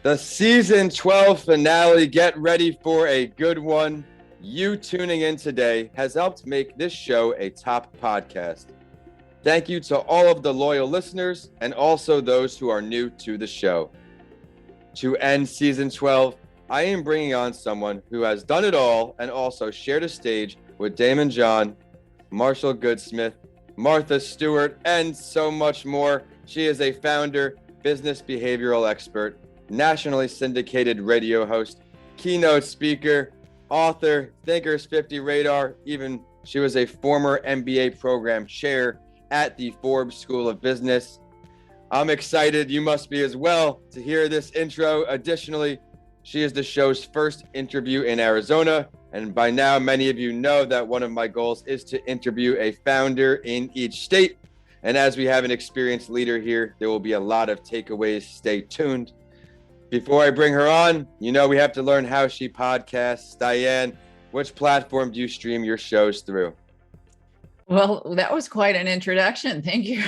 The season 12 finale. Get ready for a good one. You tuning in today has helped make this show a top podcast. Thank you to all of the loyal listeners and also those who are new to the show. To end season 12, I am bringing on someone who has done it all and also shared a stage with Daymond John, Marshall Goodsmith, Martha Stewart, and so much more. She is a founder, business behavioral expert, nationally syndicated radio host, keynote speaker, author, Thinkers 50 Radar. Even she was a former MBA Program Chair at the Forbes School of Business. I'm excited, you must be as well, to hear this intro. Additionally, she is the show's first interview in Arizona. And by now, many of you know that one of my goals is to interview a founder in each state. And as we have an experienced leader here, there will be a lot of takeaways. Stay tuned. Before I bring her on, we have to learn how she podcasts. Diane, which platform do you stream your shows through? Well, that was quite an introduction. Thank you.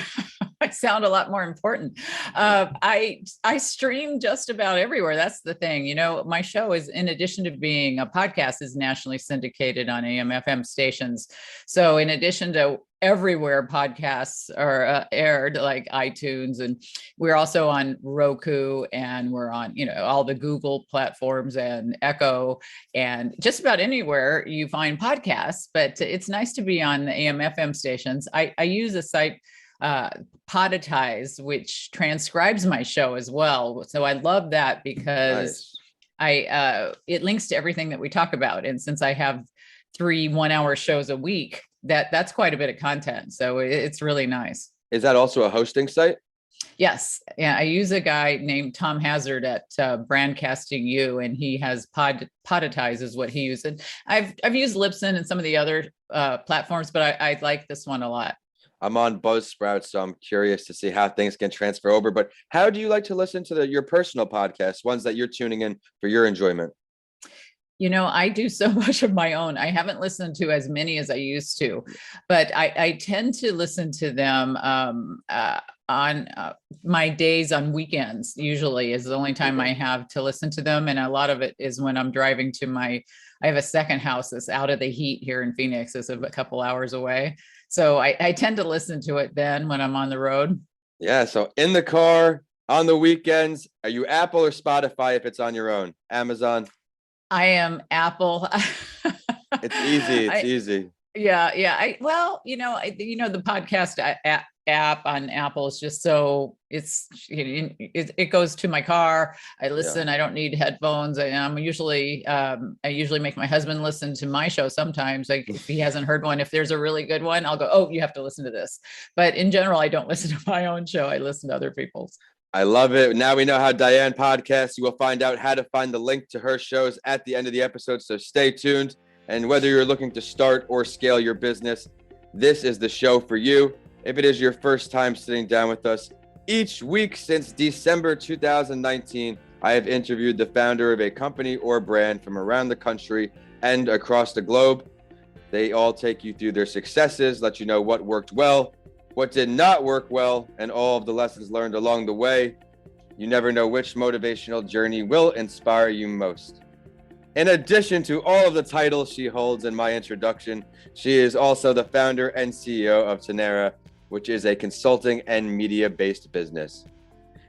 I sound a lot more important. I stream just about everywhere. That's the thing. My show is, in addition to being a podcast, is nationally syndicated on AM/FM stations. So in addition to everywhere podcasts are aired, like iTunes, and we're also on Roku, and we're on, all the Google platforms and Echo, and just about anywhere you find podcasts. But it's nice to be on the AM/FM stations. I use a site, Poditize, which transcribes my show as well. So I love that because nice. It links to everything that we talk about. And since I have 3 1-hour shows a week, that's quite a bit of content. So it's really nice. Is that also a hosting site? Yes. Yeah. I use a guy named Tom Hazard at Brandcasting U, and he has Poditize is what he used. And I've used Libsyn and some of the other platforms, but I like this one a lot. I'm on Buzzsprout, so I'm curious to see how things can transfer over. But how do you like to listen to your personal podcasts, ones that you're tuning in for your enjoyment? I do so much of my own. I haven't listened to as many as I used to, but I tend to listen to them on my days on weekends. Usually is the only time I have to listen to them. And a lot of it is when I'm driving to I have a second house that's out of the heat here in Phoenix. It's a couple hours away. So I tend to listen to it then when I'm on the road. Yeah. So in the car, on the weekends, are you Apple or Spotify if it's on your own? Amazon? I am Apple. It's easy. It's easy. Yeah. The podcast app on Apple is just so it goes to my car. I listen. Yeah. I don't need headphones. I usually make my husband listen to my show sometimes. Like if he hasn't heard one, if there's a really good one, I'll go, oh, you have to listen to this. But in general, I don't listen to my own show. I listen to other people's. I love it. Now we know how Diane podcasts. You will find out how to find the link to her shows at the end of the episode. So stay tuned. And whether you're looking to start or scale your business, this is the show for you. If it is your first time sitting down with us, each week since December 2019, I have interviewed the founder of a company or brand from around the country and across the globe. They all take you through their successes, let you know what worked well, what did not work well, and all of the lessons learned along the way. You never know which motivational journey will inspire you most. In addition to all of the titles she holds in my introduction, she is also the founder and CEO of Tonerra, which is a consulting and media-based business.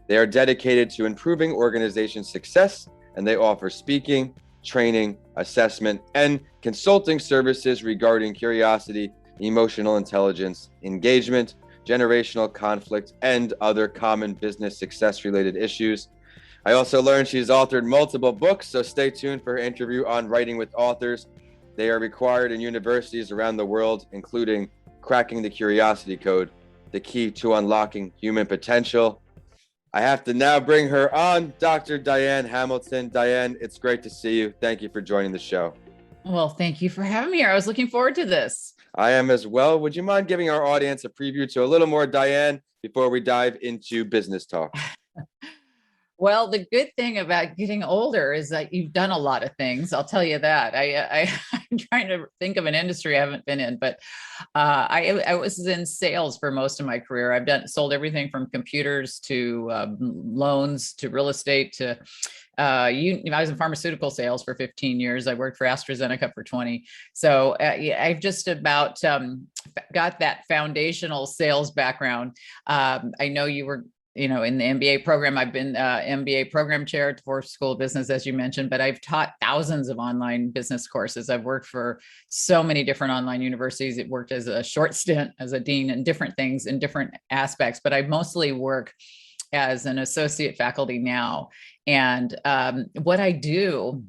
They are dedicated to improving organization success, and they offer speaking, training, assessment, and consulting services regarding curiosity, emotional intelligence, engagement, generational conflict, and other common business success-related issues. I also learned she's authored multiple books, so stay tuned for her interview on writing with authors. They are required in universities around the world, including Cracking the Curiosity Code, The Key to Unlocking Human Potential. I have to now bring her on, Dr. Diane Hamilton. Diane, it's great to see you. Thank you for joining the show. Well, thank you for having me here. I was looking forward to this. I am as well. Would you mind giving our audience a preview to a little more Diane before we dive into business talk? Well, the good thing about getting older is that you've done a lot of things. I'll tell you that. I I'm trying to think of an industry I haven't been in, but I was in sales for most of my career. I've sold everything from computers to loans to real estate to I was in pharmaceutical sales for 15 years. I worked for AstraZeneca for 20. So I've just about got that foundational sales background. I know you were, in the MBA program. I've been MBA Program Chair at Forbes School of Business, as you mentioned, but I've taught thousands of online business courses. I've worked for so many different online universities. It worked as a short stint as a dean and different things in different aspects, but I mostly work as an associate faculty now. And what I do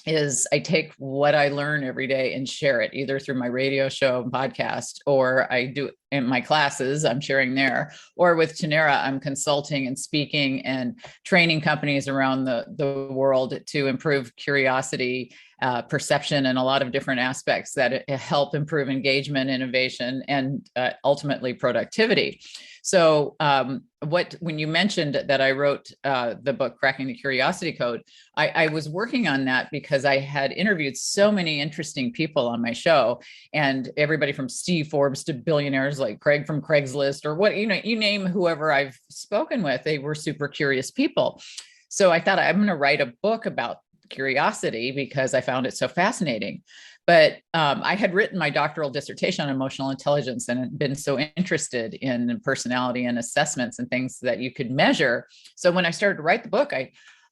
is I take what I learn every day and share it either through my radio show and podcast, or I do in my classes, I'm sharing there, or with Tonerra, I'm consulting and speaking and training companies around the world to improve curiosity, perception, and a lot of different aspects that help improve engagement, innovation, and ultimately productivity. So when you mentioned that I wrote the book, Cracking the Curiosity Code, I was working on that because I had interviewed so many interesting people on my show, and everybody from Steve Forbes to billionaires like Craig from Craigslist, or what, you name whoever I've spoken with, they were super curious people. So I thought I'm going to write a book about curiosity because I found it so fascinating. But I had written my doctoral dissertation on emotional intelligence and had been so interested in personality and assessments and things that you could measure. So when I started to write the book, I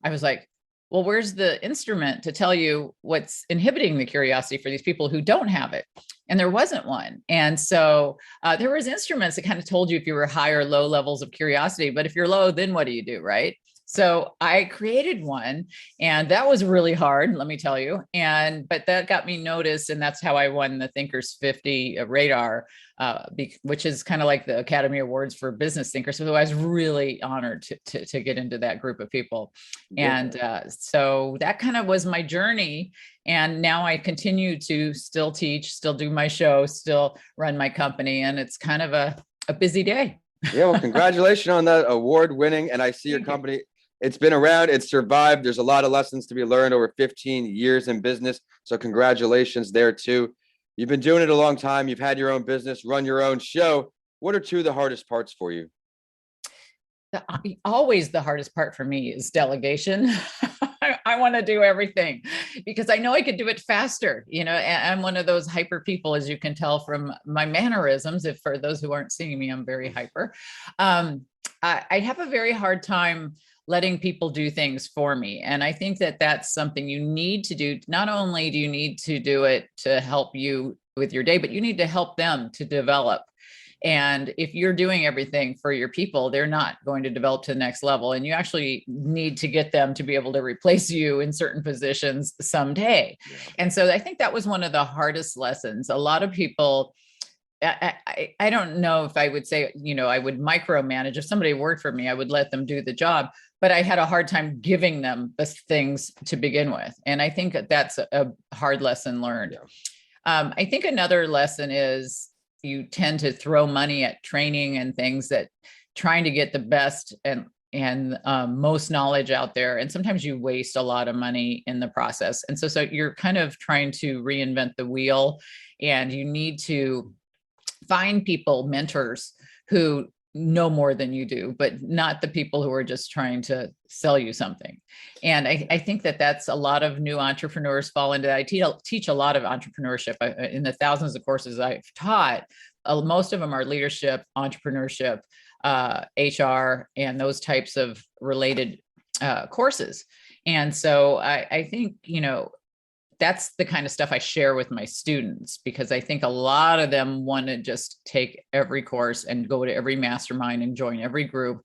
was like, well, where's the instrument to tell you what's inhibiting the curiosity for these people who don't have it? And there wasn't one. And so there was instruments that kind of told you if you were high or low levels of curiosity, but if you're low, then what do you do, right? So I created one, and that was really hard, let me tell you. But that got me noticed, and that's how I won the Thinkers 50 radar, which is kind of like the Academy Awards for business thinkers. So I was really honored to get into that group of people. And so that kind of was my journey. And now I continue to still teach, still do my show, still run my company, and it's kind of a busy day. Yeah, well, congratulations on that award winning. And I see your company. It's been around, it's survived. There's a lot of lessons to be learned over 15 years in business. So congratulations there too. You've been doing it a long time. You've had your own business, run your own show. What are two of the hardest parts for you? Always the hardest part for me is delegation. I want to do everything because I know I could do it faster. I'm one of those hyper people, as you can tell from my mannerisms. If for those who aren't seeing me, I'm very hyper. I have a very hard time letting people do things for me. And I think that that's something you need to do. Not only do you need to do it to help you with your day, but you need to help them to develop. And if you're doing everything for your people, they're not going to develop to the next level. And you actually need to get them to be able to replace you in certain positions someday. Yeah. And so I think that was one of the hardest lessons. A lot of people, I don't know if I would say, I would micromanage. If somebody worked for me, I would let them do the job, but I had a hard time giving them the things to begin with. And I think that's a hard lesson learned. Yeah. I think another lesson is you tend to throw money at training and things that trying to get the best and most knowledge out there. And sometimes you waste a lot of money in the process. And so you're kind of trying to reinvent the wheel, and you need to find people, mentors who know more than you do, but not the people who are just trying to sell you something. And I think that that's a lot of new entrepreneurs fall into that. I teach a lot of entrepreneurship in the thousands of courses I've taught. Most of them are leadership, entrepreneurship, HR, and those types of related courses. And so I think, that's the kind of stuff I share with my students, because I think a lot of them want to just take every course and go to every mastermind and join every group.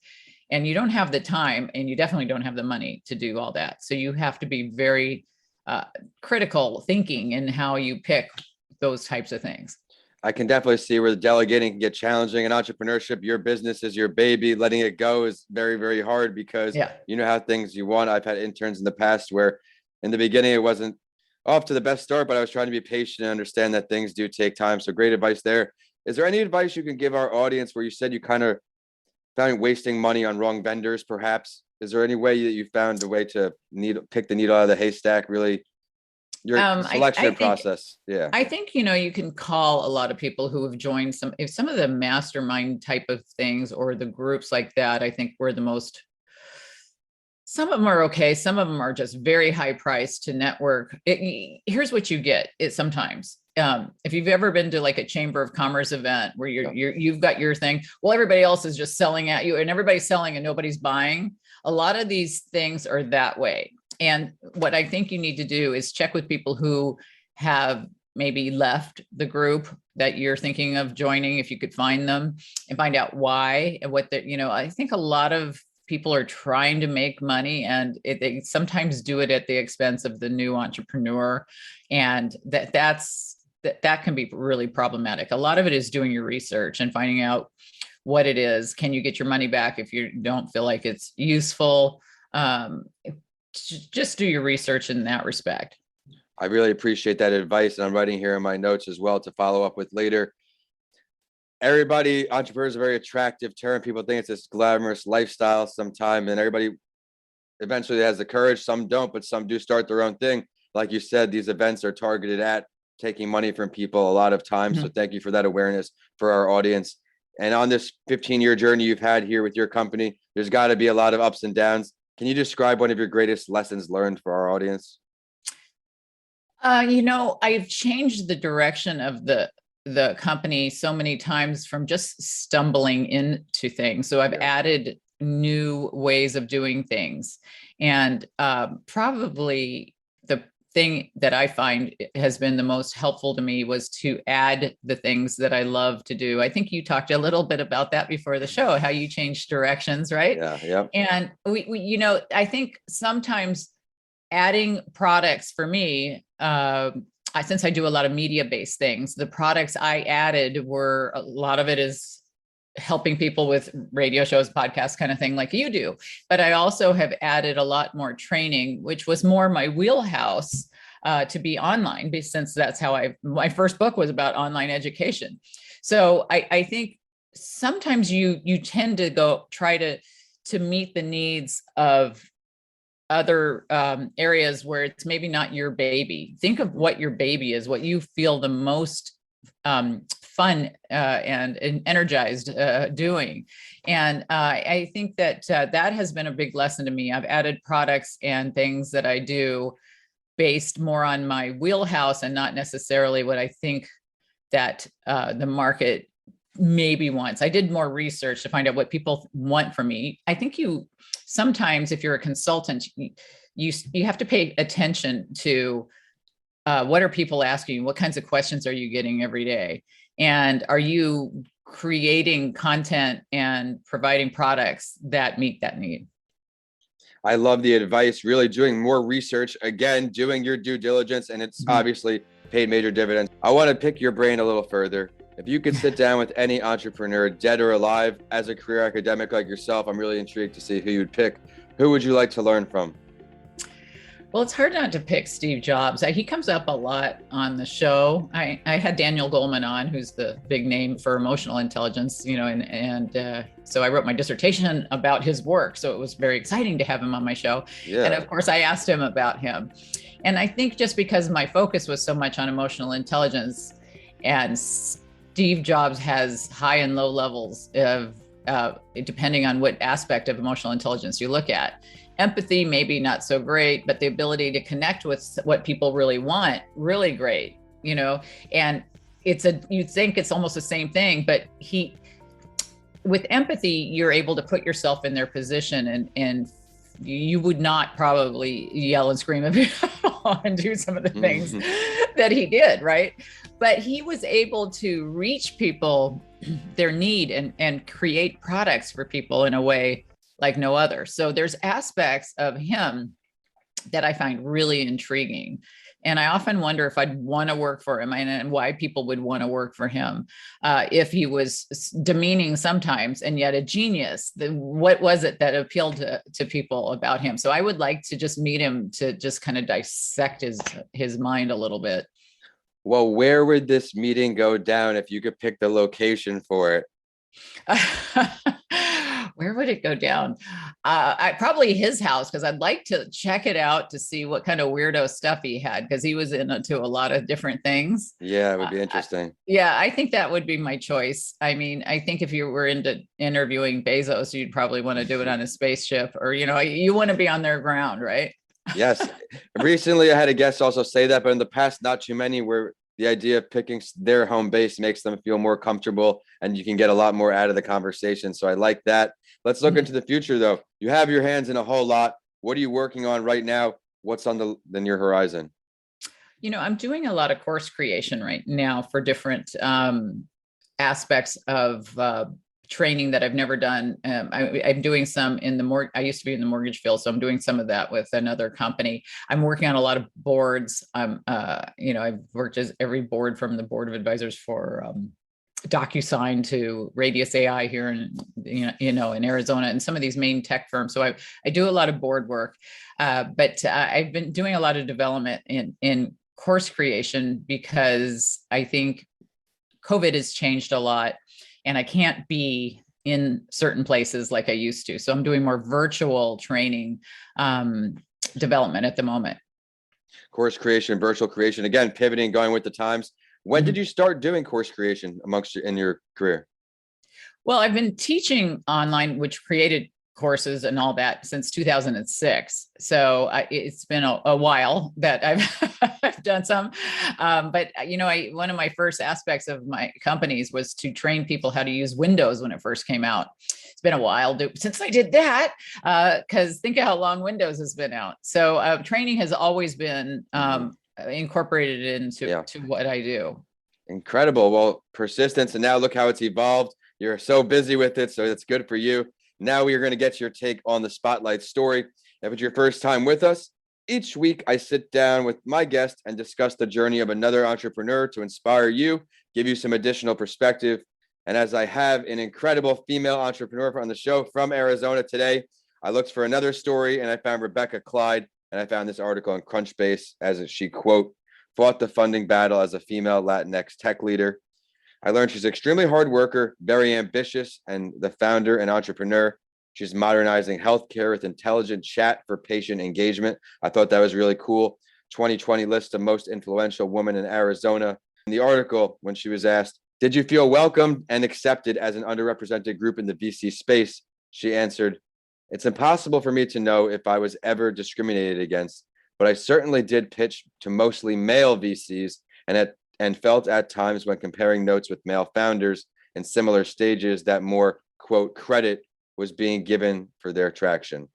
And you don't have the time, and you definitely don't have the money to do all that. So you have to be very critical thinking in how you pick those types of things. I can definitely see where the delegating can get challenging. In entrepreneurship, your business is your baby. Letting it go is very, very hard because you know how things you want. I've had interns in the past where in the beginning it wasn't off to the best start, but I was trying to be patient and understand that things do take time. So great advice there. Is there any advice you can give our audience where you said you kind of found wasting money on wrong vendors, perhaps? Is there any way that you found a way to pick the needle out of the haystack, really Your selection I think, process. Yeah. I think, you can call a lot of people who have joined some of the mastermind type of things or the groups like that. I think we're the most, some of them are okay. Some of them are just very high priced to network. Here's what you get is sometimes, if you've ever been to like a Chamber of Commerce event where you've got your thing, well, everybody else is just selling at you and everybody's selling and nobody's buying. A lot of these things are that way. And what I think you need to do is check with people who have maybe left the group that you're thinking of joining, if you could find them, and find out why and what I think a lot of people are trying to make money and they sometimes do it at the expense of the new entrepreneur. And that can be really problematic. A lot of it is doing your research and finding out what it is. Can you get your money back if you don't feel like it's useful? Just do your research in that respect. I really appreciate that advice. And I'm writing here in my notes as well to follow up with later. Everybody, entrepreneurs are a very attractive term. People think it's this glamorous lifestyle sometime, and everybody eventually has the courage. Some don't, but some do start their own thing. Like you said, these events are targeted at taking money from people a lot of times. Mm-hmm. So thank you for that awareness for our audience. And on this 15-year journey you've had here with your company, there's got to be a lot of ups and downs. Can you describe one of your greatest lessons learned for our audience? I've changed the direction of the company so many times from just stumbling into things. So I've added new ways of doing things. And probably the thing that I find has been the most helpful to me was to add the things that I love to do. I think you talked a little bit about that before the show, how you changed directions, right? Yeah. And we I think sometimes adding products for me, since I do a lot of media-based things, the products I added were, a lot of it is helping people with radio shows, podcasts, kind of thing like you do. But I also have added a lot more training, which was more my wheelhouse to be online, since that's how my first book was about online education. So I think sometimes you tend to try to meet the needs of other areas where it's maybe not your baby. Think of what your baby is, what you feel the most fun and energized doing. And I think that that has been a big lesson to me. I've added products and things that I do based more on my wheelhouse and not necessarily what I think that the market maybe wants. I did more research to find out what people want from me. I think sometimes if you're a consultant, you have to pay attention to what are people asking you? What kinds of questions are you getting every day? And are you creating content and providing products that meet that need? I love the advice, really doing more research, again, doing your due diligence, and it's obviously paid major dividends. I want to pick your brain a little further. If you could sit down with any entrepreneur, dead or alive, as a career academic like yourself, I'm really intrigued to see who you'd pick. Who would you like to learn from? Well, it's hard not to pick Steve Jobs. He comes up a lot on the show. I had Daniel Goleman on, who's the big name for emotional intelligence, and so I wrote my dissertation about his work. So it was very exciting to have him on my show. Yeah. And of course, I asked him about him. And I think just because my focus was so much on emotional intelligence, and Steve Jobs has high and low levels of, depending on what aspect of emotional intelligence you look at. Empathy, maybe not so great, but the ability to connect with what people really want, really great, and you'd think it's almost the same thing, but with empathy, you're able to put yourself in their position and you would not probably yell and scream at people and do some of the things that he did, right? But he was able to reach people, their need, and create products for people in a way like no other. So there's aspects of him that I find really intriguing. And I often wonder if I'd want to work for him and why people would want to work for him. If he was demeaning sometimes and yet a genius, what was it that appealed to people about him? So I would like to just meet him to just kind of dissect his mind a little bit. Well, where would this meeting go down if you could pick the location for it? Where would it go down? I probably his house, because I'd like to check it out to see what kind of weirdo stuff he had, because he was into a lot of different things. Yeah, it would be interesting. Yeah, I think that would be my choice. I mean, I think if you were into interviewing Bezos, you'd probably want to do it on a spaceship, or, you want to be on their ground, right? Yes. Recently, I had a guest also say that, but in the past, not too many, where the idea of picking their home base makes them feel more comfortable and you can get a lot more out of the conversation. So I like that. Let's look into the future, though. You have your hands in a whole lot. What are you working on right now? What's on your horizon? I'm doing a lot of course creation right now for different aspects of training that I've never done. I'm doing some in the I used to be in the mortgage field, so I'm doing some of that with another company. I'm working on a lot of boards. I've worked as every board, from the board of advisors for DocuSign to Radius AI here in Arizona, and some of these main tech firms. So I do a lot of board work, but I've been doing a lot of development in course creation, because I think COVID has changed a lot, and I can't be in certain places like I used to. So I'm doing more virtual training development at the moment. Course creation, virtual creation, again, pivoting, going with the times. When did you start doing course creation in your career? Well, I've been teaching online, which created courses and all that, since 2006. So it's been a while that I've done some. But one of my first aspects of my companies was to train people how to use Windows when it first came out. It's been a while since I did that, because think of how long Windows has been out. So training has always been incorporated into what I do. Incredible. Well, persistence, and now look how it's evolved. You're so busy with it, so it's good for you. Now we are going to get your take on the Spotlight story. If it's your first time with us, each week I sit down with my guest and discuss the journey of another entrepreneur to inspire you, give you some additional perspective. And as I have an incredible female entrepreneur on the show from Arizona today, I looked for another story and I found Rebecca Clyde, and I found this article on Crunchbase, as she, quote, fought the funding battle as a female Latinx tech leader. I learned she's an extremely hard worker, very ambitious, and the founder and entrepreneur. She's modernizing healthcare with intelligent chat for patient engagement. I thought that was really cool. 2020 list of most influential women in Arizona. In the article, when she was asked, did you feel welcomed and accepted as an underrepresented group in the VC space? She answered, it's impossible for me to know if I was ever discriminated against, but I certainly did pitch to mostly male VCs and felt at times when comparing notes with male founders in similar stages that more, quote, credit was being given for their traction.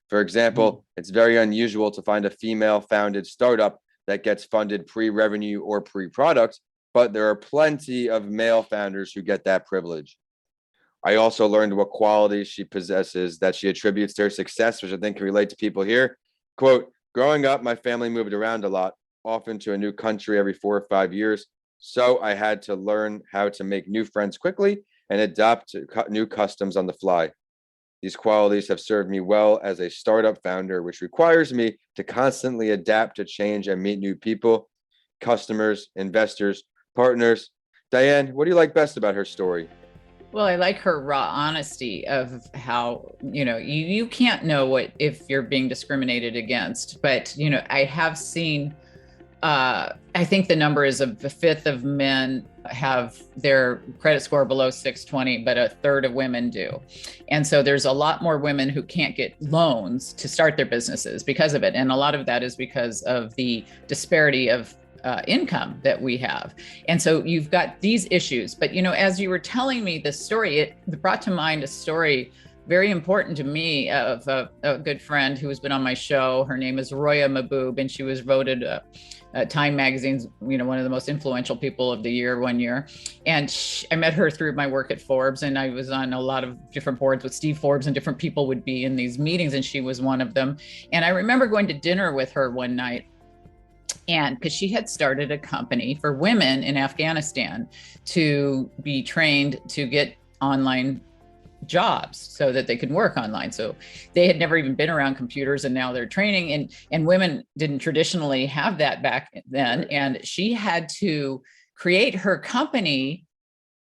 For example, it's very unusual to find a female-founded startup that gets funded pre-revenue or pre-product, but there are plenty of male founders who get that privilege. I also learned what qualities she possesses that she attributes to her success, which I think can relate to people here. Quote, growing up, my family moved around a lot, often to a new country every 4 or 5 years. So I had to learn how to make new friends quickly and adapt to new customs on the fly. These qualities have served me well as a startup founder, which requires me to constantly adapt to change and meet new people, customers, investors, partners. Diane, what do you like best about her story? Well, I like her raw honesty of how, you can't know if you're being discriminated against, but, I have seen, I think the number is a fifth of men have their credit score below 620, but a third of women do. And so there's a lot more women who can't get loans to start their businesses because of it. And a lot of that is because of the disparity of income that we have. And so you've got these issues, but as you were telling me this story, it brought to mind a story very important to me of a good friend who has been on my show. Her name is Roya Mahboob, and she was voted Time Magazine's, one of the most influential people of the year one year. And I met her through my work at Forbes, and I was on a lot of different boards with Steve Forbes, and different people would be in these meetings, and she was one of them. And I remember going to dinner with her one night, and because she had started a company for women in Afghanistan to be trained to get online jobs so that they could work online. So they had never even been around computers, and now they're training, and women didn't traditionally have that back then. And she had to create her company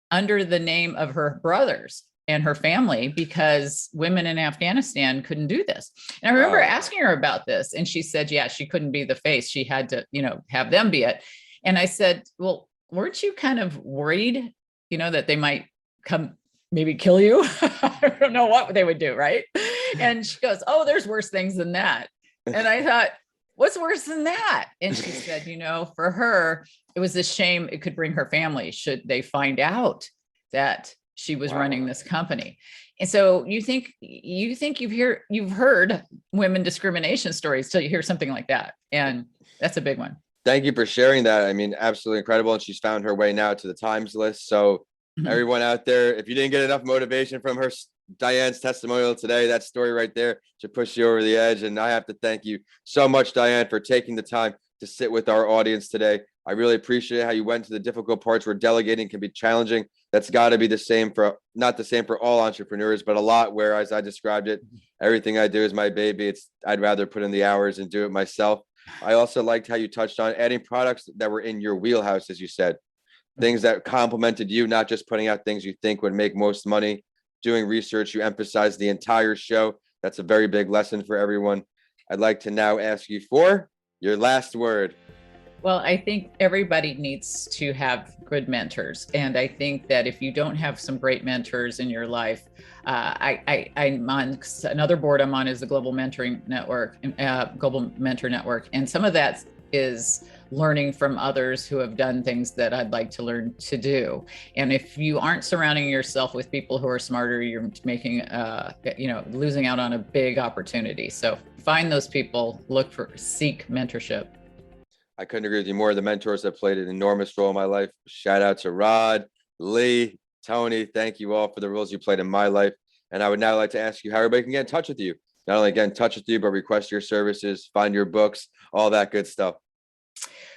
under the name of her brothers. and her family because women in Afghanistan couldn't do this. And I remember asking her about this, and she said, yeah, she couldn't be the face. She had to, have them be it. And I said, well, weren't you kind of worried, that they might come maybe kill you? I don't know what they would do, right? And she goes, oh, there's worse things than that. And I thought, what's worse than that? And she said, for her, it was a shame it could bring her family should they find out that she was running this company. And so you think you've heard women discrimination stories till you hear something like that. And that's a big one. Thank you for sharing that. I mean, absolutely incredible. And she's found her way now to the Times list. So everyone out there, if you didn't get enough motivation from Diane's testimonial today, that story right there should push you over the edge. And I have to thank you so much, Diane, for taking the time to sit with our audience today. I really appreciate how you went to the difficult parts where delegating can be challenging. That's got to be not the same for all entrepreneurs, but a lot where, as I described it, everything I do is my baby. I'd rather put in the hours and do it myself. I also liked how you touched on adding products that were in your wheelhouse, as you said, things that complemented you, not just putting out things you think would make most money. Doing research, you emphasize the entire show. That's a very big lesson for everyone. I'd like to now ask you for your last word. Well, I think everybody needs to have good mentors. And I think that if you don't have some great mentors in your life, I'm on another board I'm on is the Global Mentoring Network, Global Mentor Network. And some of that is learning from others who have done things that I'd like to learn to do. And if you aren't surrounding yourself with people who are smarter, you're making, losing out on a big opportunity. So find those people, seek mentorship. I couldn't agree with you more. The mentors have played an enormous role in my life. Shout out to Rod, Lee, Tony. Thank you all for the roles you played in my life. And I would now like to ask you how everybody can get in touch with you. Not only get in touch with you, but request your services, find your books, all that good stuff.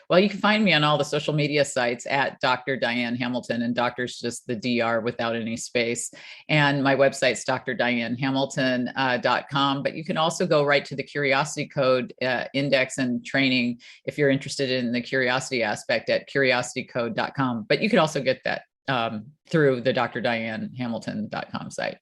Well, you can find me on all the social media sites at Dr. Diane Hamilton, and doctor's just the DR without any space. And my website's drdianehamilton.com. But you can also go right to the Curiosity Code index and training if you're interested in the curiosity aspect at curiositycode.com. But you can also get that through the drdianehamilton.com site.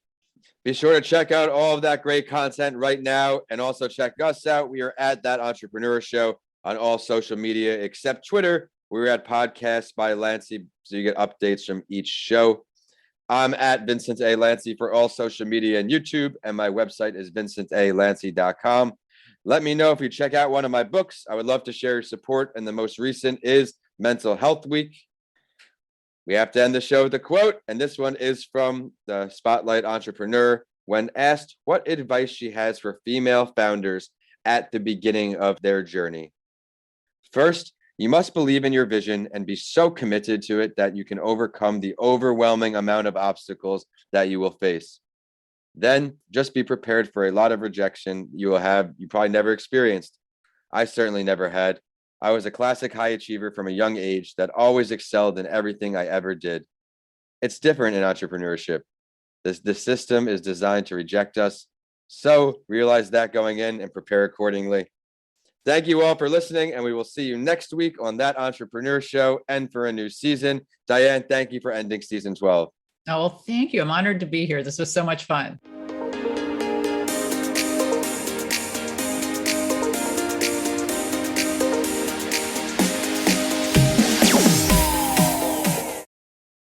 Be sure to check out all of that great content right now, and also check us out. We are at That Entrepreneur Show on all social media except Twitter. We're at Podcasts by Lancey, so you get updates from each show. I'm at Vincent A. Lancey for all social media and YouTube, and my website is vincentalancey.com. Let me know if you check out one of my books. I would love to share your support, and the most recent is Mental Health Week. We have to end the show with a quote, and this one is from the Spotlight Entrepreneur when asked what advice she has for female founders at the beginning of their journey. First, you must believe in your vision and be so committed to it that you can overcome the overwhelming amount of obstacles that you will face. Then just be prepared for a lot of rejection you probably never experienced. I certainly never had. I was a classic high achiever from a young age that always excelled in everything I ever did. It's different in entrepreneurship. The system is designed to reject us. So realize that going in and prepare accordingly. Thank you all for listening, and we will see you next week on That Entrepreneur Show and for a new season. Diane, thank you for ending season 12. Oh, well, thank you. I'm honored to be here. This was so much fun.